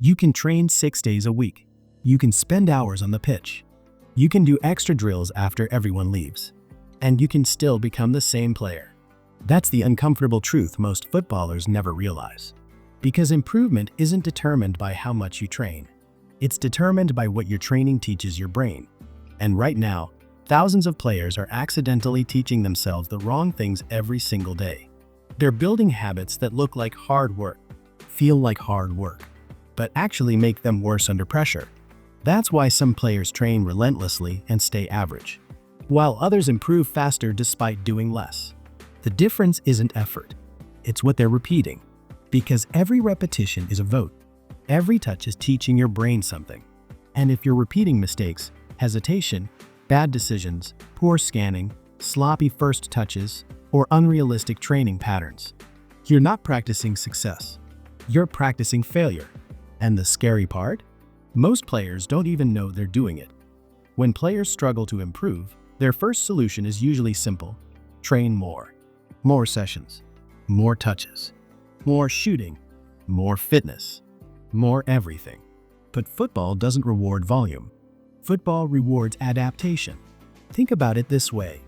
You can train 6 days a week. You can spend hours on the pitch. You can do extra drills after everyone leaves. And you can still become the same player. That's the uncomfortable truth most footballers never realize. Because improvement isn't determined by how much you train. It's determined by what your training teaches your brain. And right now, thousands of players are accidentally teaching themselves the wrong things every single day. They're building habits that look like hard work, feel like hard work, but actually make them worse under pressure. That's why some players train relentlessly and stay average, while others improve faster despite doing less. The difference isn't effort, it's what they're repeating. Because every repetition is a vote. Every touch is teaching your brain something. And if you're repeating mistakes, hesitation, bad decisions, poor scanning, sloppy first touches, or unrealistic training patterns, you're not practicing success. You're practicing failure. And the scary part? Most players don't even know they're doing it. When players struggle to improve, their first solution is usually simple: train more. More sessions, more touches, more shooting, more fitness, more everything. But football doesn't reward volume. Football rewards adaptation. Think about it this way.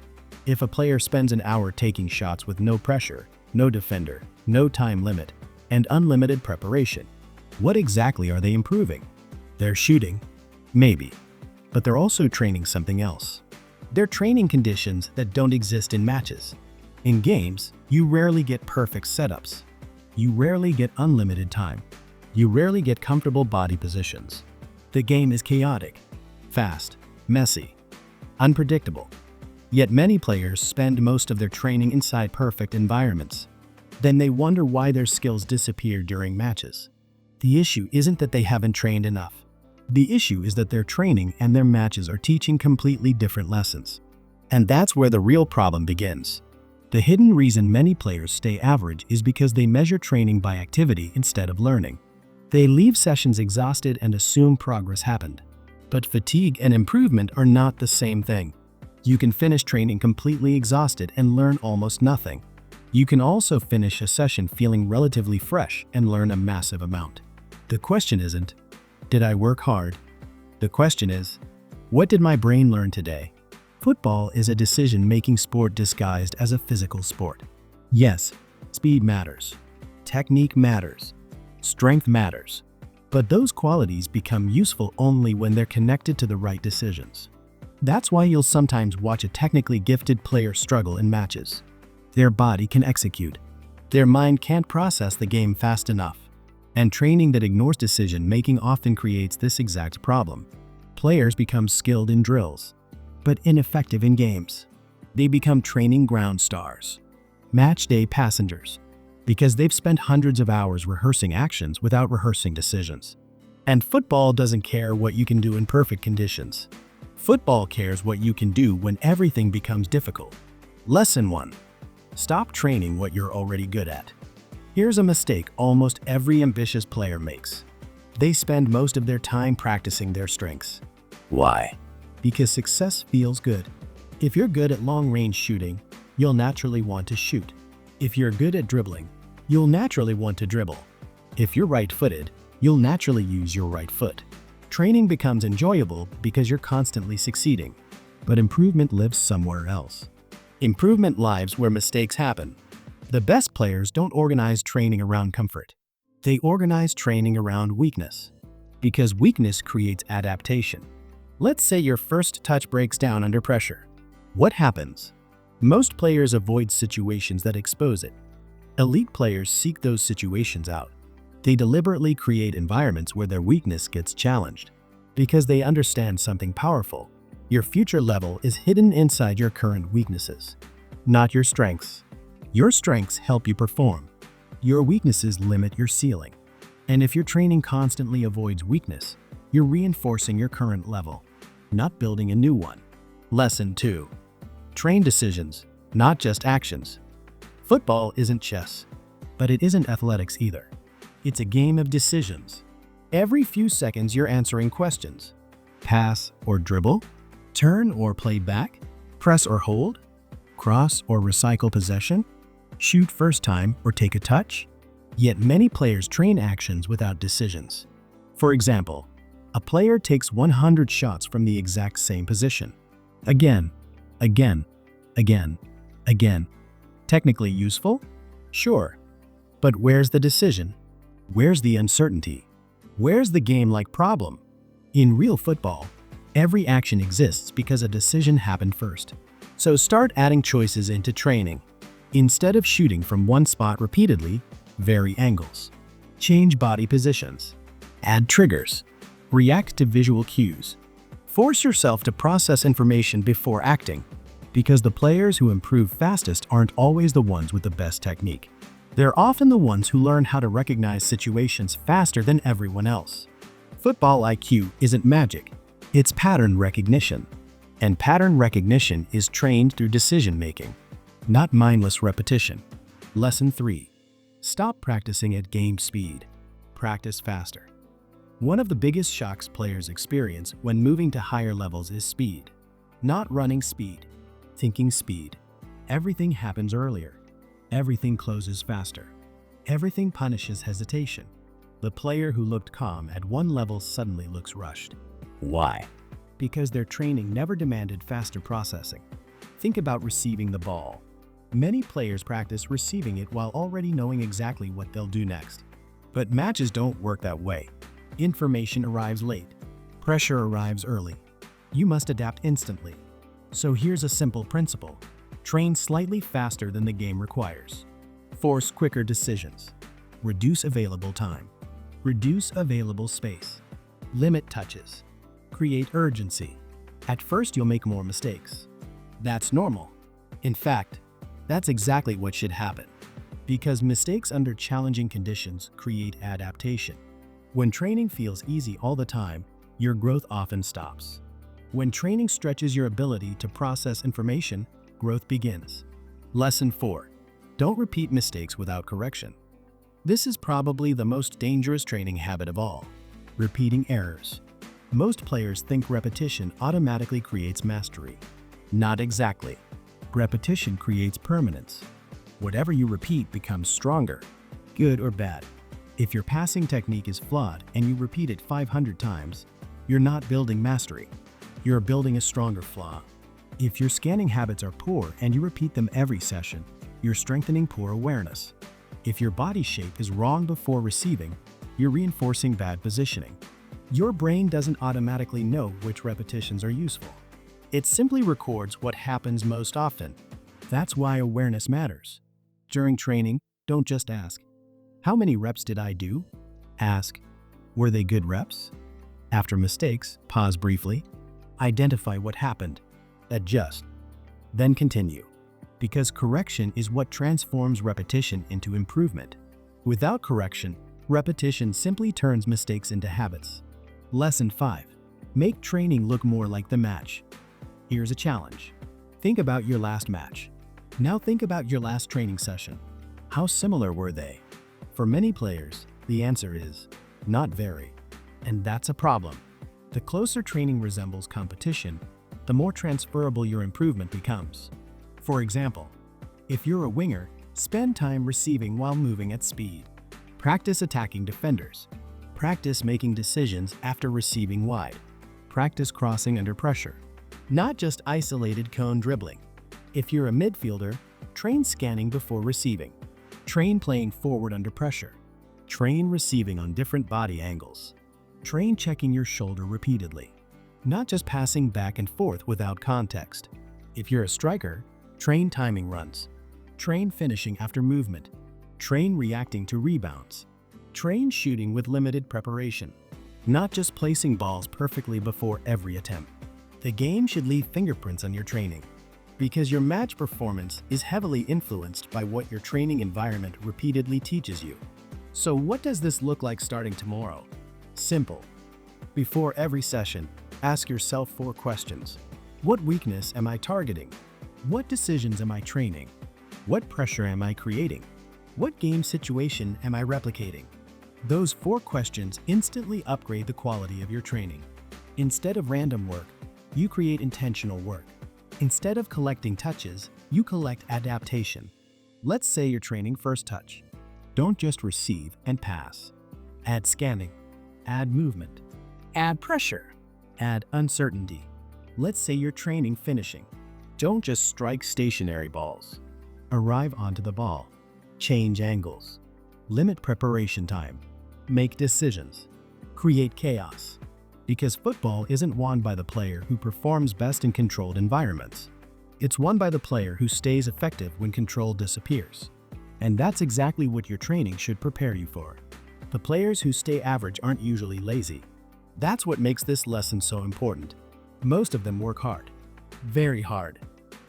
If a player spends an hour taking shots with no pressure, no defender, no time limit, and unlimited preparation, what exactly are they improving? They're shooting? Maybe. But they're also training something else. They're training conditions that don't exist in matches. In games, you rarely get perfect setups. You rarely get unlimited time. You rarely get comfortable body positions. The game is chaotic, fast, messy, unpredictable. Yet many players spend most of their training inside perfect environments. Then they wonder why their skills disappear during matches. The issue isn't that they haven't trained enough. The issue is that their training and their matches are teaching completely different lessons. And that's where the real problem begins. The hidden reason many players stay average is because they measure training by activity instead of learning. They leave sessions exhausted and assume progress happened. But fatigue and improvement are not the same thing. You can finish training completely exhausted and learn almost nothing. You can also finish a session feeling relatively fresh and learn a massive amount. The question isn't, did I work hard? The question is, what did my brain learn today? Football is a decision-making sport disguised as a physical sport. Yes, speed matters. Technique matters. Strength matters. But those qualities become useful only when they're connected to the right decisions. That's why you'll sometimes watch a technically gifted player struggle in matches. Their body can execute. Their mind can't process the game fast enough. And training that ignores decision-making often creates this exact problem. Players become skilled in drills, but ineffective in games. They become training ground stars, match day passengers, because they've spent hundreds of hours rehearsing actions without rehearsing decisions. And football doesn't care what you can do in perfect conditions. Football cares what you can do when everything becomes difficult. Lesson 1. Stop training what you're already good at. Here's a mistake almost every ambitious player makes. They spend most of their time practicing their strengths. Why? Because success feels good. If you're good at long-range shooting, you'll naturally want to shoot. If you're good at dribbling, you'll naturally want to dribble. If you're right-footed, you'll naturally use your right foot. Training becomes enjoyable because you're constantly succeeding. But improvement lives somewhere else. Improvement lives where mistakes happen. The best players don't organize training around comfort. They organize training around weakness. Because weakness creates adaptation. Let's say your first touch breaks down under pressure. What happens? Most players avoid situations that expose it. Elite players seek those situations out. They deliberately create environments where their weakness gets challenged. Because they understand something powerful. Your future level is hidden inside your current weaknesses, not your strengths. Your strengths help you perform. Your weaknesses limit your ceiling. And if your training constantly avoids weakness, you're reinforcing your current level, not building a new one. Lesson 2. Train decisions, not just actions. Football isn't chess, but it isn't athletics either. It's a game of decisions. Every few seconds you're answering questions. Pass or dribble? Turn or play back? Press or hold? Cross or recycle possession? Shoot first time or take a touch? Yet many players train actions without decisions. For example, a player takes 100 shots from the exact same position. Again, again, again, again. Technically useful? Sure. But where's the decision? Where's the uncertainty? Where's the game-like problem? In real football, every action exists because a decision happened first. So start adding choices into training. Instead of shooting from one spot repeatedly, vary angles. Change body positions. Add triggers. React to visual cues. Force yourself to process information before acting, because the players who improve fastest aren't always the ones with the best technique. They're often the ones who learn how to recognize situations faster than everyone else. Football IQ isn't magic, it's pattern recognition. And pattern recognition is trained through decision-making, not mindless repetition. Lesson 3. Stop practicing at game speed. Practice faster. One of the biggest shocks players experience when moving to higher levels is speed. Not running speed, thinking speed. Everything happens earlier. Everything closes faster. Everything punishes hesitation. The player who looked calm at one level suddenly looks rushed. Why? Because their training never demanded faster processing. Think about receiving the ball. Many players practice receiving it while already knowing exactly what they'll do next. But matches don't work that way. Information arrives late. Pressure arrives early. You must adapt instantly. So here's a simple principle. Train slightly faster than the game requires. Force quicker decisions. Reduce available time. Reduce available space. Limit touches. Create urgency. At first you'll make more mistakes. That's normal. In fact, that's exactly what should happen. Because mistakes under challenging conditions create adaptation. When training feels easy all the time, your growth often stops. When training stretches your ability to process information, growth begins. Lesson 4. Don't repeat mistakes without correction. This is probably the most dangerous training habit of all. Repeating errors. Most players think repetition automatically creates mastery. Not exactly. Repetition creates permanence. Whatever you repeat becomes stronger, good or bad. If your passing technique is flawed and you repeat it 500 times, you're not building mastery. You're building a stronger flaw. If your scanning habits are poor and you repeat them every session, you're strengthening poor awareness. If your body shape is wrong before receiving, you're reinforcing bad positioning. Your brain doesn't automatically know which repetitions are useful. It simply records what happens most often. That's why awareness matters. During training, don't just ask, "How many reps did I do?" Ask, "Were they good reps?" After mistakes, pause briefly. Identify what happened. Adjust. Then continue. Because correction is what transforms repetition into improvement. Without correction, repetition simply turns mistakes into habits. Lesson 5. Make training look more like the match. Here's a challenge. Think about your last match. Now think about your last training session. How similar were they? For many players, the answer is not very. And that's a problem. The closer training resembles competition, the more transferable your improvement becomes. For example, if you're a winger, spend time receiving while moving at speed. Practice attacking defenders. Practice making decisions after receiving wide. Practice crossing under pressure. Not just isolated cone dribbling. If you're a midfielder, train scanning before receiving. Train playing forward under pressure. Train receiving on different body angles. Train checking your shoulder repeatedly. Not just passing back and forth without context. If you're a striker, train timing runs. Train finishing after movement. Train reacting to rebounds. Train shooting with limited preparation. Not just placing balls perfectly before every attempt. The game should leave fingerprints on your training, because your match performance is heavily influenced by what your training environment repeatedly teaches you. So what does this look like starting tomorrow? Simple. Before every session, ask yourself 4 questions. What weakness am I targeting? What decisions am I training? What pressure am I creating? What game situation am I replicating? Those 4 questions instantly upgrade the quality of your training. Instead of random work, you create intentional work. Instead of collecting touches, you collect adaptation. Let's say you're training first touch. Don't just receive and pass. Add scanning. Add movement. Add pressure. Add uncertainty. Let's say you're training finishing. Don't just strike stationary balls. Arrive onto the ball. Change angles. Limit preparation time. Make decisions. Create chaos. Because football isn't won by the player who performs best in controlled environments. It's won by the player who stays effective when control disappears. And that's exactly what your training should prepare you for. The players who stay average aren't usually lazy. That's what makes this lesson so important. Most of them work hard. Very hard.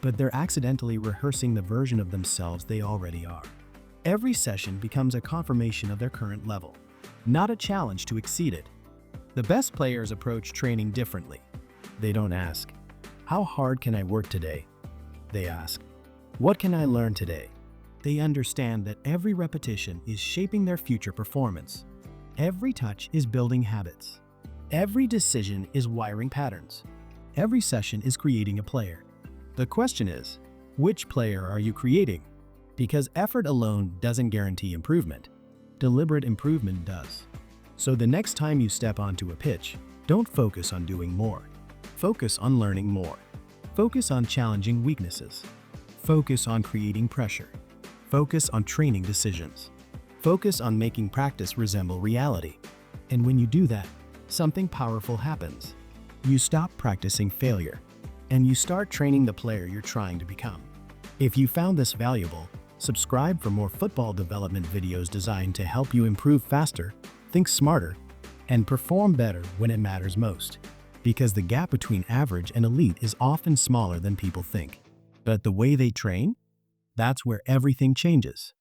But they're accidentally rehearsing the version of themselves they already are. Every session becomes a confirmation of their current level, not a challenge to exceed it. The best players approach training differently. They don't ask, "How hard can I work today?" They ask, "What can I learn today?" They understand that every repetition is shaping their future performance. Every touch is building habits. Every decision is wiring patterns. Every session is creating a player. The question is, which player are you creating? Because effort alone doesn't guarantee improvement. Deliberate improvement does. So the next time you step onto a pitch, don't focus on doing more. Focus on learning more. Focus on challenging weaknesses. Focus on creating pressure. Focus on training decisions. Focus on making practice resemble reality. And when you do that, something powerful happens. You stop practicing failure, and you start training the player you're trying to become. If you found this valuable, subscribe for more football development videos designed to help you improve faster, think smarter, and perform better when it matters most. Because the gap between average and elite is often smaller than people think. But the way they train? That's where everything changes.